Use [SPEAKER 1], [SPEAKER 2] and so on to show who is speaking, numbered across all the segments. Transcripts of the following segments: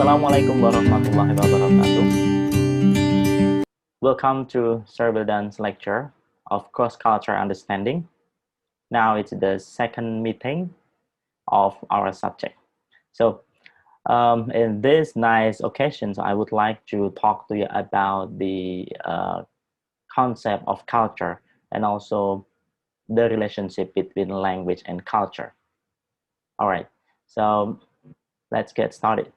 [SPEAKER 1] Assalamualaikum warahmatullahi wabarakatuh. Welcome to Sir Wildan's lecture of cross-cultural understanding. Now it's the second meeting of our subject. So in this nice occasion, I would like to talk to you about the concept of culture and also the relationship between language and culture. All right, so let's get started.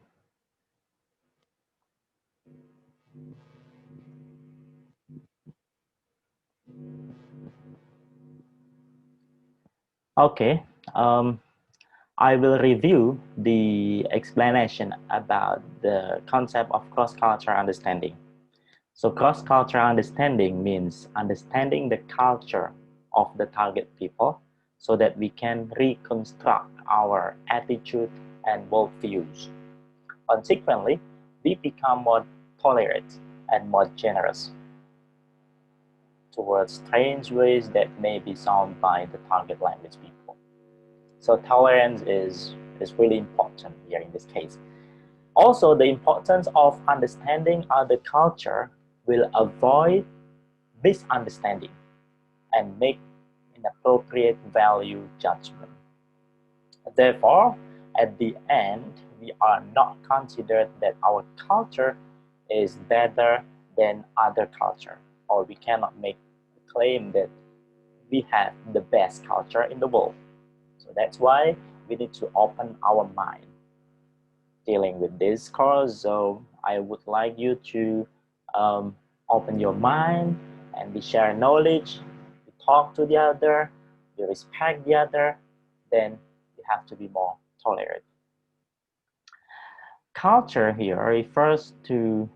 [SPEAKER 1] Okay, I will review the explanation about the concept of cross-cultural understanding. So cross-cultural understanding means understanding the culture of the target people so that we can reconstruct our attitude and worldviews. Consequently, we become more tolerant and more generous towards strange ways that may be sound by the target language people. So tolerance is really important here in this case. Also, the importance of understanding other culture will avoid misunderstanding and make inappropriate value judgment. Therefore, at the end, we are not considered that our culture is better than other culture, or we cannot make the claim that we have the best culture in the world. So that's why we need to open our mind dealing with this course. So I would like you to open your mind and we share knowledge, we talk to the other, we respect the other, then we have to be more tolerant. Culture here refers to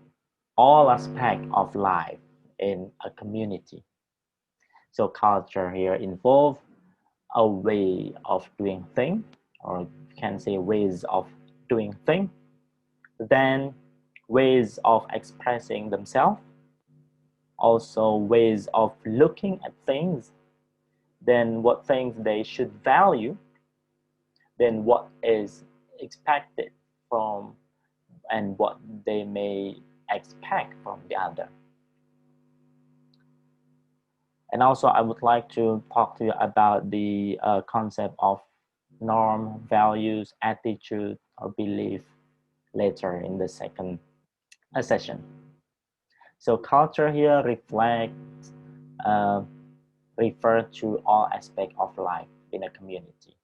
[SPEAKER 1] all aspects of life in a community. So culture here involves a way of doing things, or you can say ways of doing things, then ways of expressing themselves, also ways of looking at things, then what things they should value, then what is expected from and what they may expect from the other. And also I would like to talk to you about the concept of norm, values, attitude, or belief later in the second session. So culture here reflects, refer to all aspects of life in a community.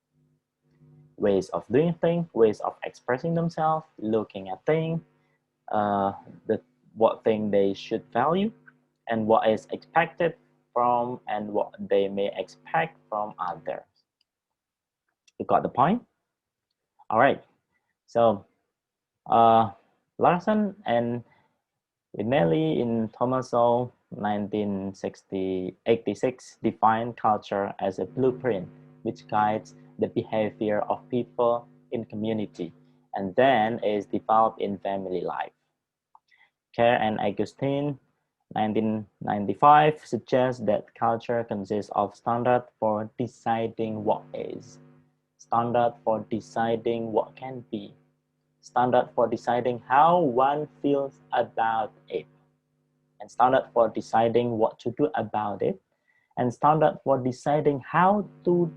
[SPEAKER 1] Ways of doing things, ways of expressing themselves, looking at things, what thing they should value, and what is expected from and what they may expect from others. You got the point? All right. So Larson and Vinelli in Thomaso 1986 defined culture as a blueprint which guides the behavior of people in community and then is developed in family life. Kerr and Augustine 1995 suggests that culture consists of standards for deciding what is, standard for deciding what can be, standard for deciding how one feels about it, and standard for deciding what to do about it, and standard for deciding how to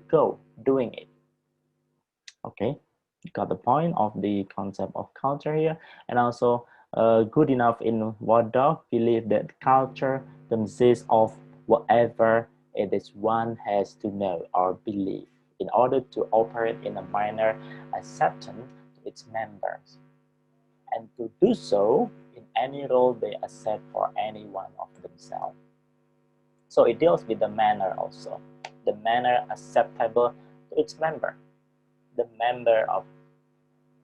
[SPEAKER 1] go doing it. Okay, you got the point of the concept of culture here. And also good enough in Waldorf believe that culture consists of whatever it is one has to know or believe in order to operate in a manner acceptance to its members, and to do so in any role they accept for any one of themselves. So it deals with the manner also, the manner acceptable to its member, the member of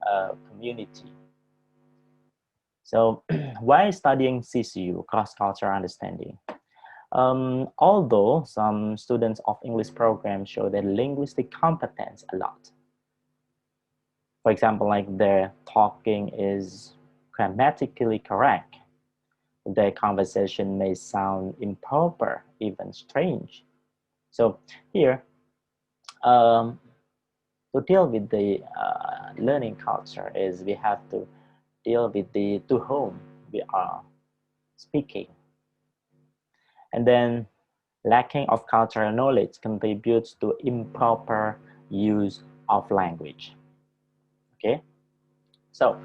[SPEAKER 1] a community. So why studying CCU, cross-cultural understanding? Although some students of English program show their linguistic competence a lot. For example, like their talking is grammatically correct, their conversation may sound improper, even strange. So here, to deal with the learning culture is we have to deal with the to whom we are speaking. And then lacking of cultural knowledge contributes to improper use of language. Okay, so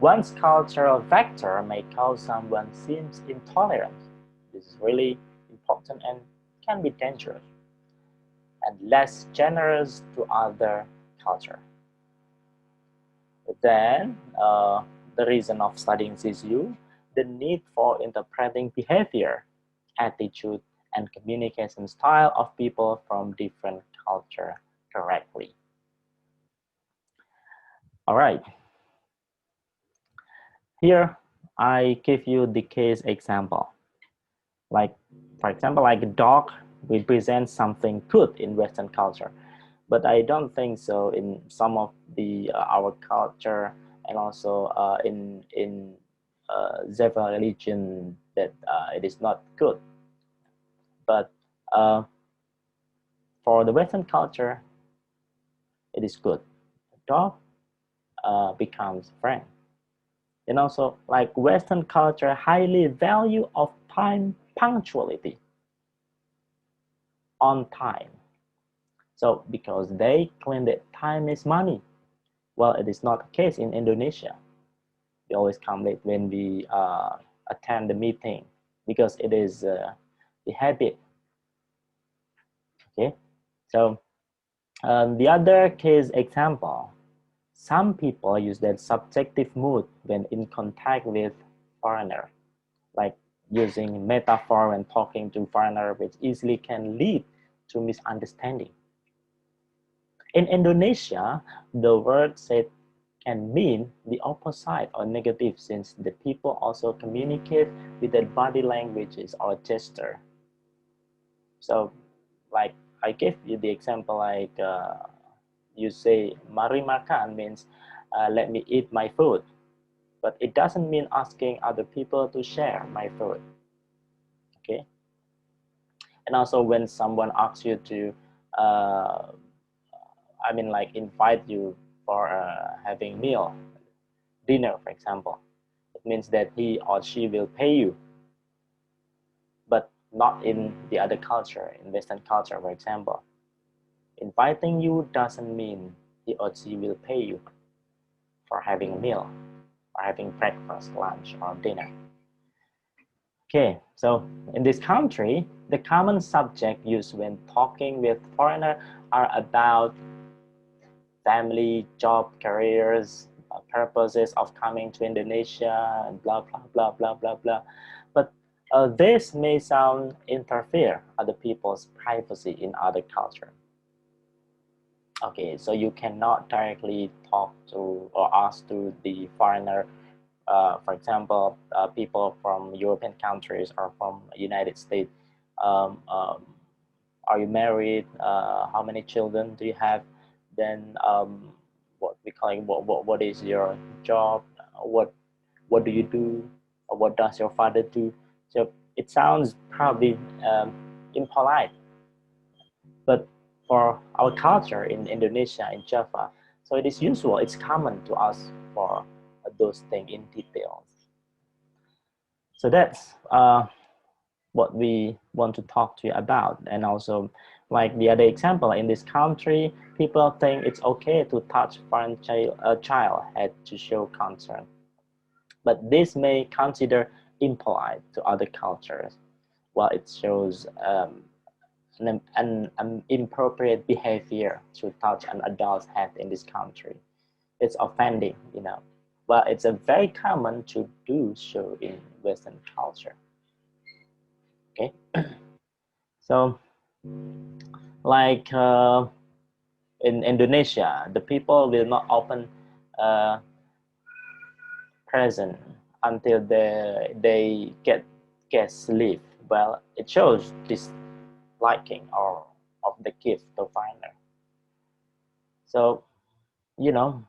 [SPEAKER 1] one's cultural factor may cause someone seems intolerant. This is really important and can be dangerous, and less generous to other culture. Then the reason of studying CCU, the need for interpreting behavior, attitude, and communication style of people from different culture correctly. All right. Here, I give you the case example. Like, for example, like a dog represents something good in Western culture, but I don't think so in some of the our culture, and also in several religion that it is not good. But for the Western culture, it is good. The dog becomes friend. And also, like Western culture highly value of time punctuality, on time. So because they claim that time is money. Well, it is not the case in Indonesia. We always come late when we attend the meeting because it is the habit. Okay, so the other case example, some people use their subjective mood when in contact with foreigner, like using metaphor when talking to foreigner, which easily can lead to misunderstanding. In Indonesia, the word said can mean the opposite or negative, since the people also communicate with their body languages or gesture. So, like I gave you the example, like you say "mari makan" means let me eat my food, but it doesn't mean asking other people to share my food. Okay, and also when someone asks you to, I mean, like invite you for having meal, dinner, for example, it means that he or she will pay you, but not in the other culture, in Western culture, for example. Inviting you doesn't mean he or she will pay you for having a meal, or having breakfast, lunch, or dinner. Okay, so in this country, the common subject used when talking with foreigner are about family, job, careers, purposes of coming to Indonesia, and blah, blah, blah, blah, blah, blah. But this may sound interfere other people's privacy in other culture. Okay, so you cannot directly talk to or ask to the foreigner, for example, people from European countries or from United States. Um, um, are you married? How many children do you have? Then what we calling what is your job? What do you do? Or what does your father do? So it sounds probably impolite, but for our culture in Indonesia, in Java, so it is usual, it's common to ask for those things in details. So that's what we want to talk to you about. And also, like the other example, in this country, people think it's okay to touch foreign child head to show concern. But this may consider impolite to other cultures, while it shows an inappropriate behavior to touch an adult's head in this country. It's offending, you know. Well, it's a very common to do so in Western culture. Okay, so like in Indonesia, the people will not open uh, present until they get guests leave. Well, it shows this liking or of the gift to foreigner. So you know,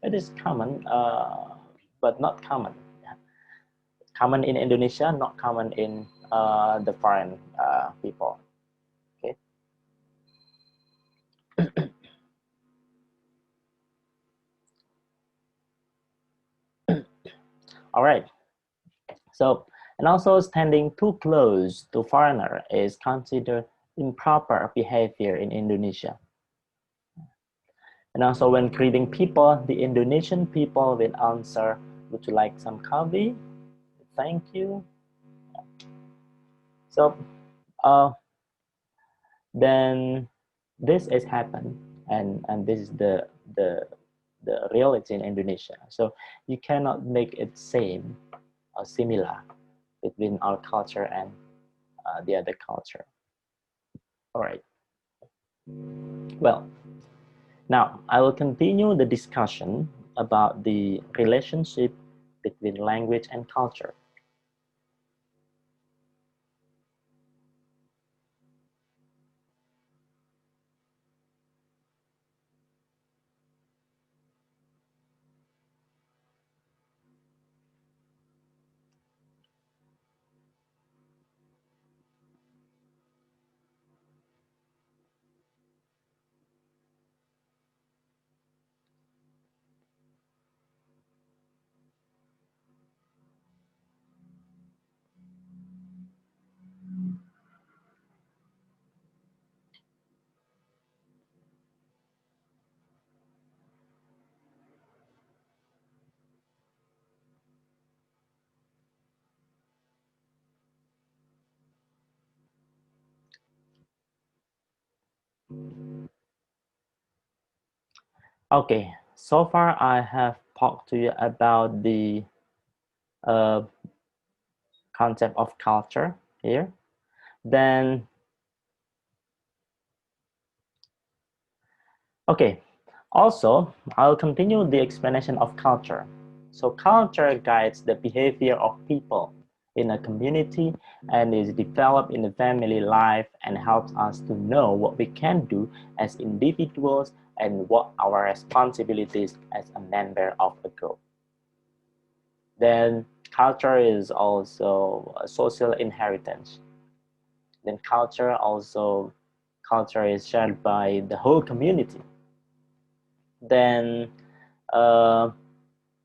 [SPEAKER 1] it is common, but not common. Common in Indonesia, not common in the foreign people. Okay. All right. So, and also standing too close to foreigner is considered improper behavior in Indonesia. And also when greeting people, the Indonesian people will answer, would you like some coffee? Thank you. So then this has happened, and this is the reality in Indonesia. So you cannot make it same or similar between our culture and the other culture. All right. Well, now I will continue the discussion about the relationship between language and culture. Okay, so far I have talked to you about the uh, concept of culture here. Then, okay, also I'll continue the explanation of culture. So culture guides the behavior of people in a community and is developed in the family life and helps us to know what we can do as individuals and what our responsibilities as a member of a group. Then culture is also a social inheritance. Then culture is shared by the whole community. Then uh,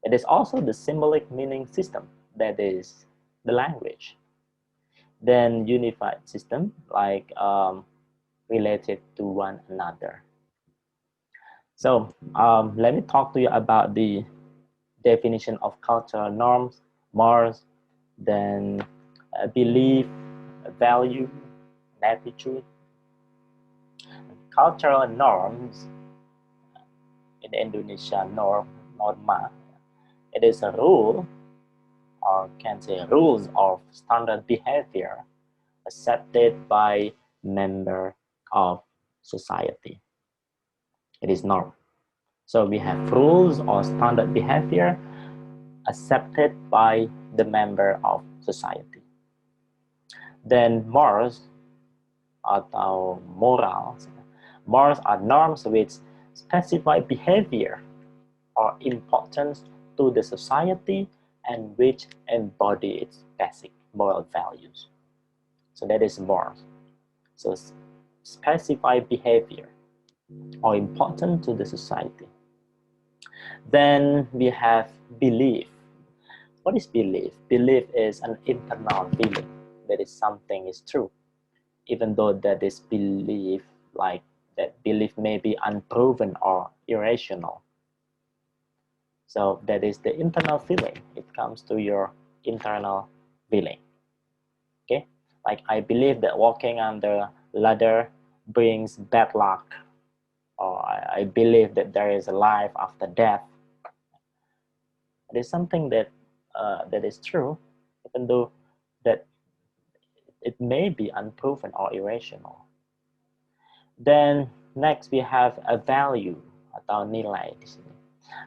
[SPEAKER 1] it is also the symbolic meaning system, that is the language. Then unified system, like related to one another. So let me talk to you about the definition of cultural norms, mores, then belief, value, and attitude. Cultural norms in Indonesia, norma. It is a rule, or can say rules of standard behavior accepted by member of society. It is norm. So we have rules or standard behavior accepted by the member of society. Then mores atau morals. Morals are norms which specify behavior or importance to the society and which embody its basic moral values. So that is morals. So specify behavior or important to the society. Then we have belief. What is belief? Belief is an internal feeling that is something is true, even though that is belief, like that belief may be unproven or irrational. So that is the internal feeling. It comes to your internal feeling. Okay, like I believe that walking on the ladder brings bad luck, or I believe that there is a life after death. It is something that that is true, even though that it may be unproven or irrational. Then next we have a value atau nilai di sini.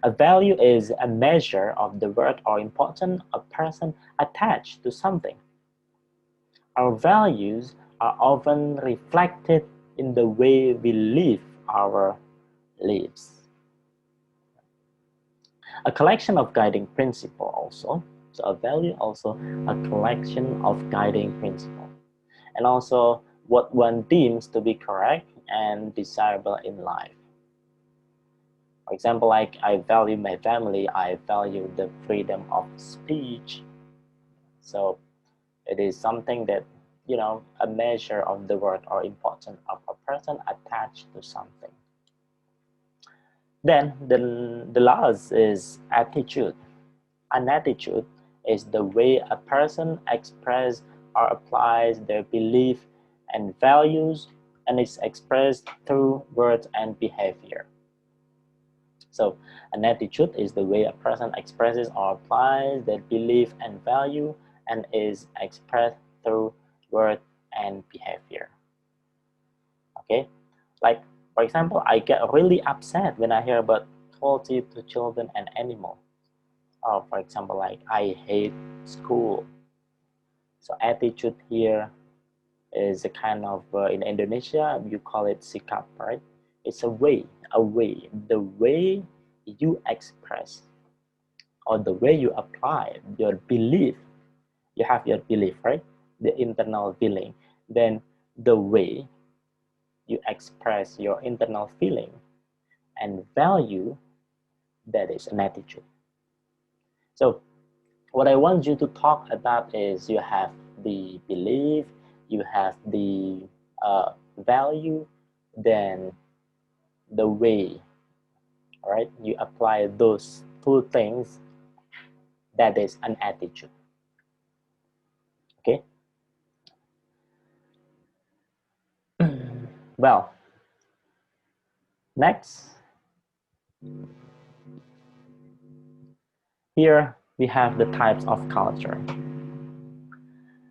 [SPEAKER 1] A value is a measure of the worth or importance a person attached to something. Our values are often reflected in the way we live our lives. A collection of guiding principle also. So a value also a collection of guiding principle. And also what one deems to be correct and desirable in life. For example, like I value my family, I value the freedom of speech. So it is something that, you know, a measure of the worth or importance of a person attached to something. Then the last is attitude. An attitude is the way a person expresses or applies their belief and values, and is expressed through words and behavior. So an attitude is the way a person expresses or applies their belief and value, and is expressed through word and behavior. Okay, like for example, I get really upset when I hear about cruelty to children and animals. Or for example, like I hate school. So attitude here is a kind of in Indonesia you call it sikap, right? It's a way, the way you express or the way you apply your belief. You have your belief, right? The internal feeling. Then the way you express your internal feeling and value, that is an attitude. So what I want you to talk about is you have the belief, you have the value, then the way, right? You apply those two things, that is an attitude. Okay. Well, next, here we have the types of culture.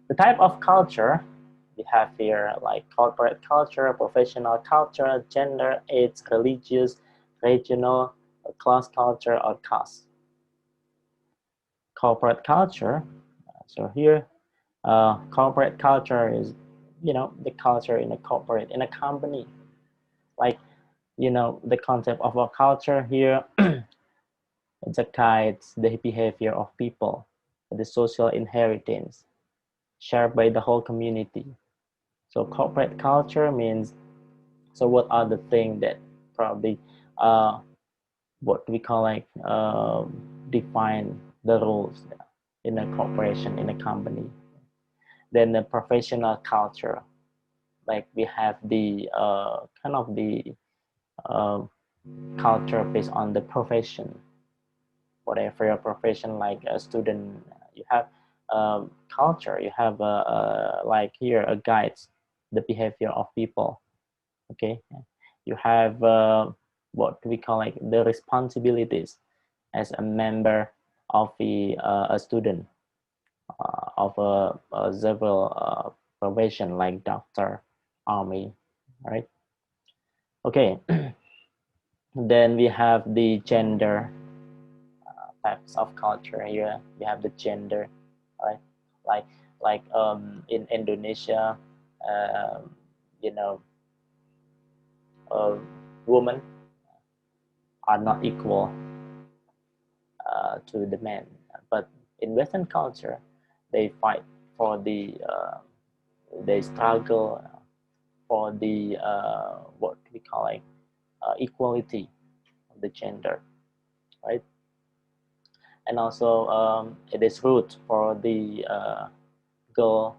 [SPEAKER 1] The type of culture we have here, like corporate culture, professional culture, gender, age, religious, regional, class culture, or caste. Corporate culture. So here, corporate culture is, you know, the culture in a corporate, in a company. Like, you know, the concept of a culture here, it guides the behavior of people, the social inheritance shared by the whole community. So corporate culture means, so what are the things that probably what we call like define the rules in a corporation, in a company. Then the professional culture, like we have the kind of the uh, culture based on the profession. Whatever your profession, like a student, you have culture, you have like here a guides the behavior of people. Okay, you have what we call like the responsibilities as a member of a student of several profession like doctor, army, right? Okay. Then we have the gender types of culture here. We have the gender, right? Like in Indonesia, you know, women are not equal to the men, but in Western culture, they fight for they struggle for the what we call like equality of the gender, right? And also it is rude for the girl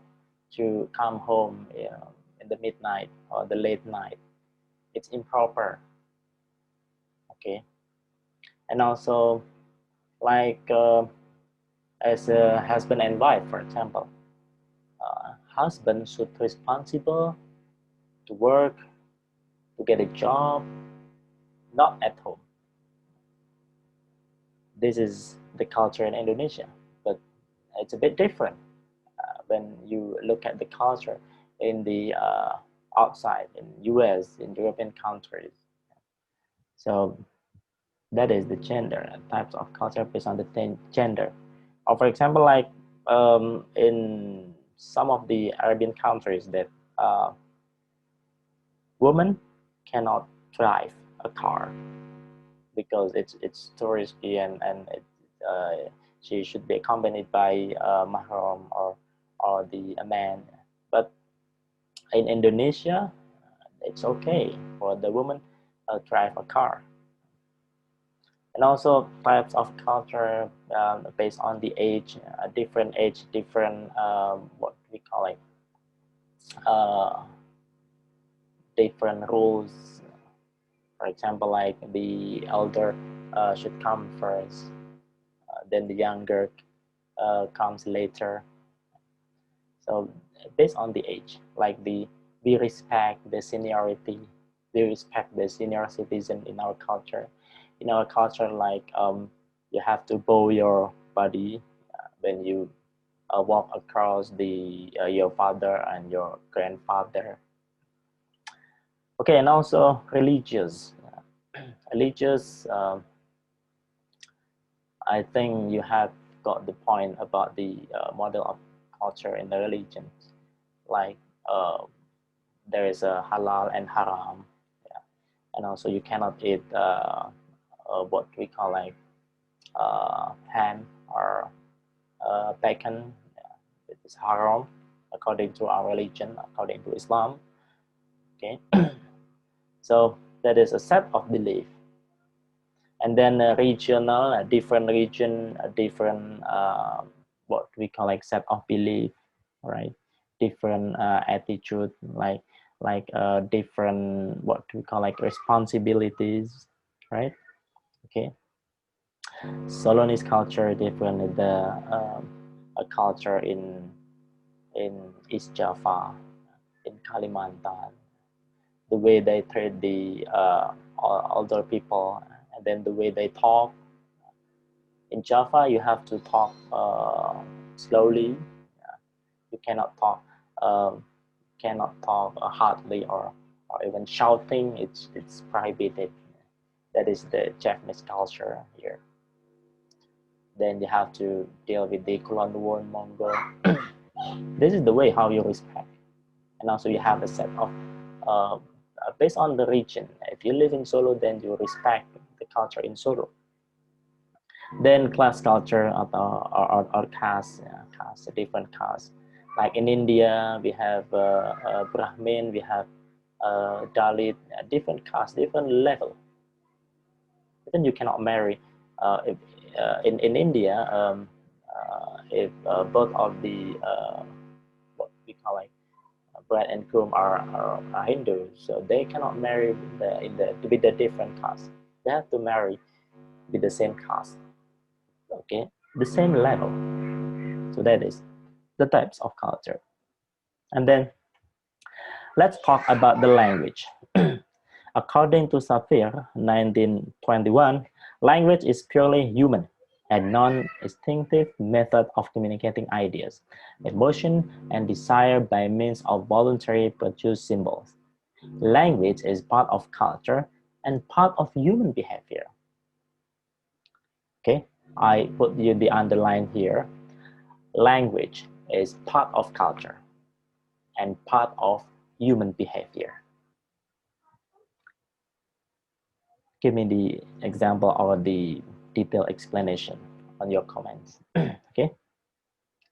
[SPEAKER 1] to come home in the midnight or the late night. It's improper. Okay. And also like as a husband and wife, for example, husband should be responsible to work, to get a job, not at home. This is the culture in Indonesia, but it's a bit different when you look at the culture in the outside, in US, in European countries. So that is the gender, types of culture based on the gender. Or for example, like in some of the Arabian countries, that women cannot drive a car because it's too risky, and she should be accompanied by mahram or the a man. But in Indonesia, it's okay for the woman drive a car. And also types of culture based on the age, different age, different what we call it, different rules. For example, like the elder should come first, then the younger comes later. So based on the age, like we respect the seniority, we respect the senior citizen in our culture. In our culture, like you have to bow your body when you walk across the your father and your grandfather. Okay, and also religious. Religious, I think you have got the point about the model of culture in the religion. Like there is a halal and haram, yeah. And also you cannot eat what we call like ham or bacon. Yeah. It is haram according to our religion, according to Islam. Okay, so that is a set of belief. And then regional, different region, different what we call like set of belief, right? Different attitude, like different what we call like responsibilities, right? Okay, Solonese culture different with the a culture in East Java, in Kalimantan, the way they treat the older people, and then the way they talk. In Java, you have to talk slowly. You cannot talk hardly or even shouting. It's prohibited. That is the Japanese culture here. Then you have to deal with the Kulon Nuwon Mongol. This is the way how you respect. And also you have a set of based on the region. If you live in Solo, then you respect the culture in Solo. Then class culture or caste, caste, different castes. Like in India, we have Brahmin, we have Dalit, different castes, different level. Even you cannot marry. If, in India, if both of the what we call like bride and groom are Hindus, so they cannot marry with the different caste. They have to marry with the same caste. Okay, the same level. So that is the types of culture. And then let's talk about the language. According to Safir, 1921, language is purely human, a non-instinctive method of communicating ideas, emotion, and desire by means of voluntary produced symbols. Language is part of culture and part of human behavior. Okay, I put you the underline here. Language is part of culture and part of human behavior. Give me the example or the detailed explanation on your comments. Okay.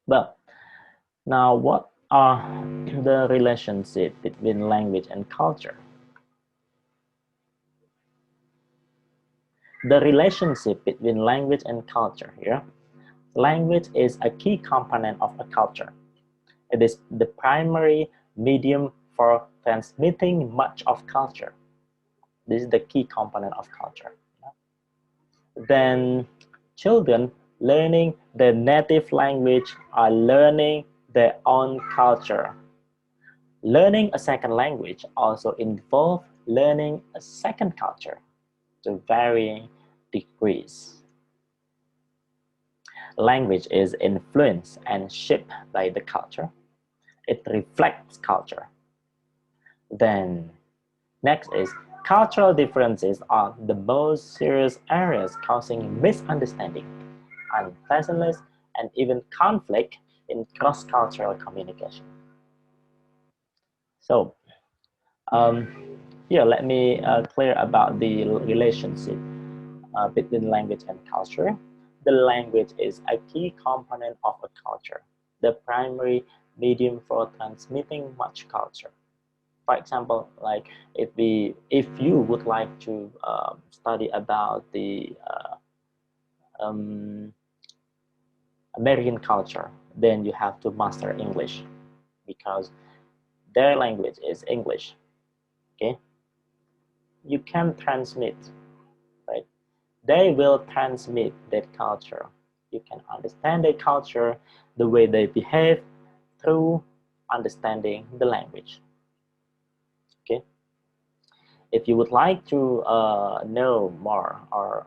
[SPEAKER 1] Well, now what are the relationship between language and culture? The relationship between language and culture here. Language is a key component of a culture. It is the primary medium for transmitting much of culture. This is the key component of culture. Then children learning their native language are learning their own culture. Learning a second language also involves learning a second culture to varying degrees. Language is influenced and shaped by the culture. It reflects culture. Then next is cultural differences are the most serious areas causing misunderstanding, unpleasantness, and even conflict in cross-cultural communication. So here, let me clear about the relationship between language and culture. The language is a key component of a culture, the primary medium for transmitting much culture. For example, like if you would like to study about the um, American culture, then you have to master English because their language is English. Okay, you can transmit, right? They will transmit that culture. You can understand their culture, the way they behave, through understanding the language. Okay, if you would like to know more or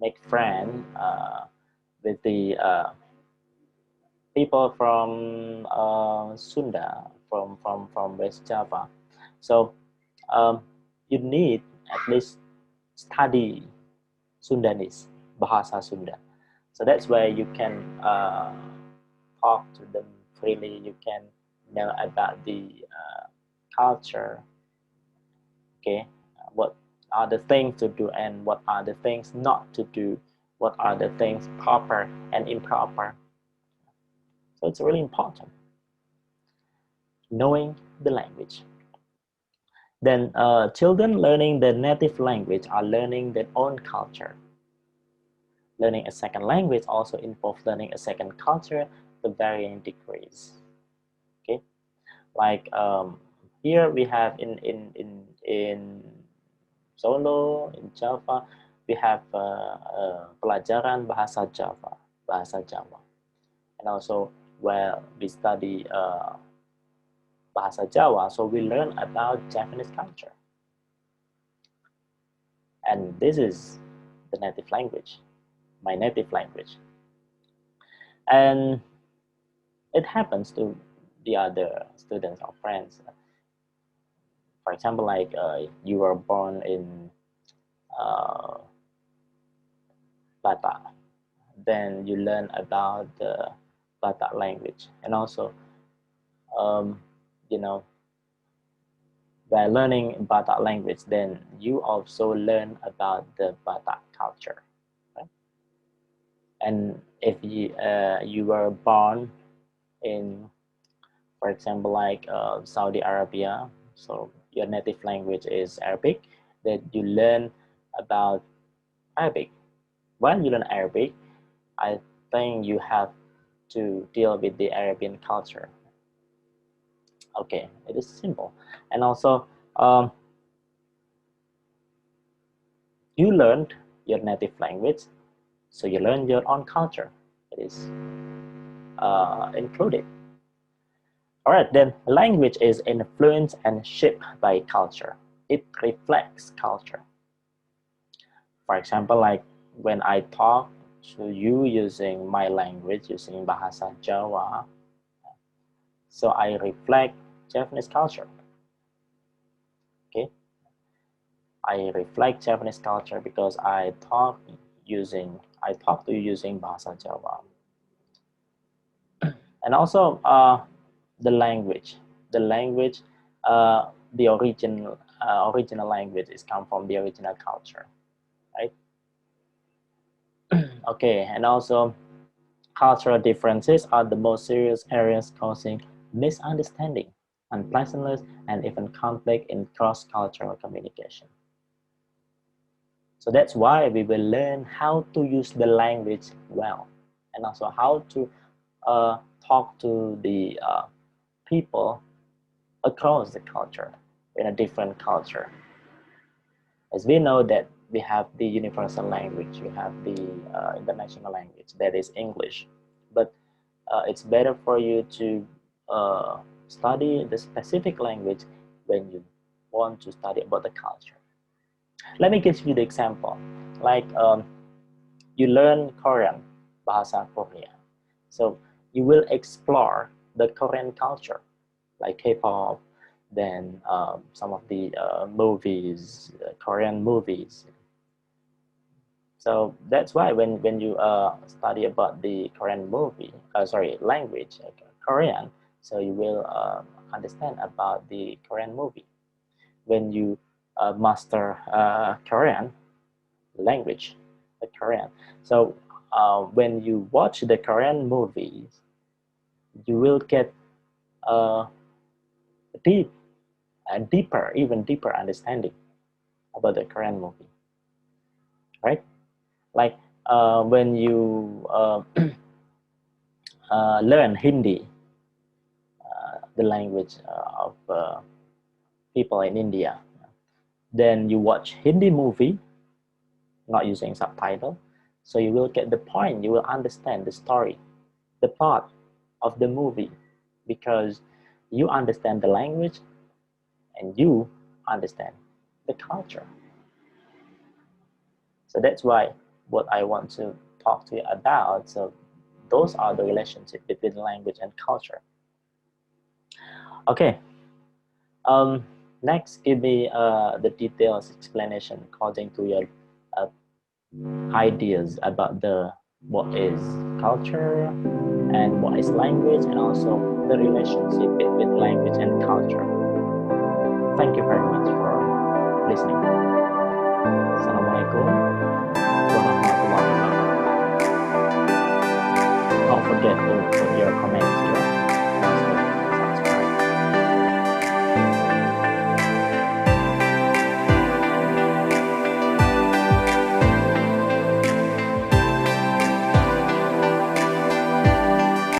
[SPEAKER 1] make friends with the people from Sunda, from West Java, so you need at least study Sundanese, Bahasa Sunda. So that's where you can talk to them freely. You can know about the culture. Okay, what are the things to do and what are the things not to do? What are the things proper and improper? So it's really important knowing the language. Then children learning the native language are learning their own culture. Learning a second language also involves learning a second culture to varying degrees. Okay, like here we have in Solo, in Java, we have pelajaran bahasa Jawa, and also where we study bahasa Jawa, so we learn about Japanese culture, and this is the native language, my native language, and it happens to the other students or friends. For example, like you were born in Batak, then you learn about the Batak language, and also you know, by learning Batak language, then you also learn about the Batak culture, right? And if you were born in, for example, like Saudi Arabia, so your native language is Arabic, then you learn about Arabic. When you learn Arabic, I think you have to deal with the Arabian culture. Okay, it is simple. And also you learned your native language, so you learn your own culture. It is included. All right, then language is influenced and shaped by culture. It reflects culture. For example, like when I talk to you using my language, using Bahasa Jawa, so I reflect Japanese culture. Okay, I reflect Japanese culture because I talk to you using Bahasa Jawa. And also the language, the original language is come from the original culture, right? Okay, and also cultural differences are the most serious areas causing misunderstanding, unpleasantness, and even conflict in cross-cultural communication. So that's why we will learn how to use the language well, and also how to talk to the people across the culture, in a different culture. As we know that we have the universal language, we have the international language, that is English. But it's better for you to study the specific language when you want to study about the culture. Let me give you the example. Like you learn Korean, Bahasa Korea. So you will explore the Korean culture, like K-pop, then some of the movies, Korean movies. So that's why when you study about the Korean language, Korean, so you will understand about the Korean movie. When you master Korean language, the Korean, so when you watch the Korean movies, you will get deep even deeper understanding about the Korean movie, right? Like when you learn Hindi, the language of people in India, then you watch Hindi movie, not using subtitle, so you will get the point, you will understand the story, the plot of the movie, because you understand the language and you understand the culture. So that's why what I want to talk to you about, so those are the relationship between language and culture. Okay, next give me the details explanation according to your ideas about what is culture and what is language, and also the relationship between language and culture. Thank you very much for listening. Assalamualaikum warahmatullahi wabarakatuh. Don't forget to put your comments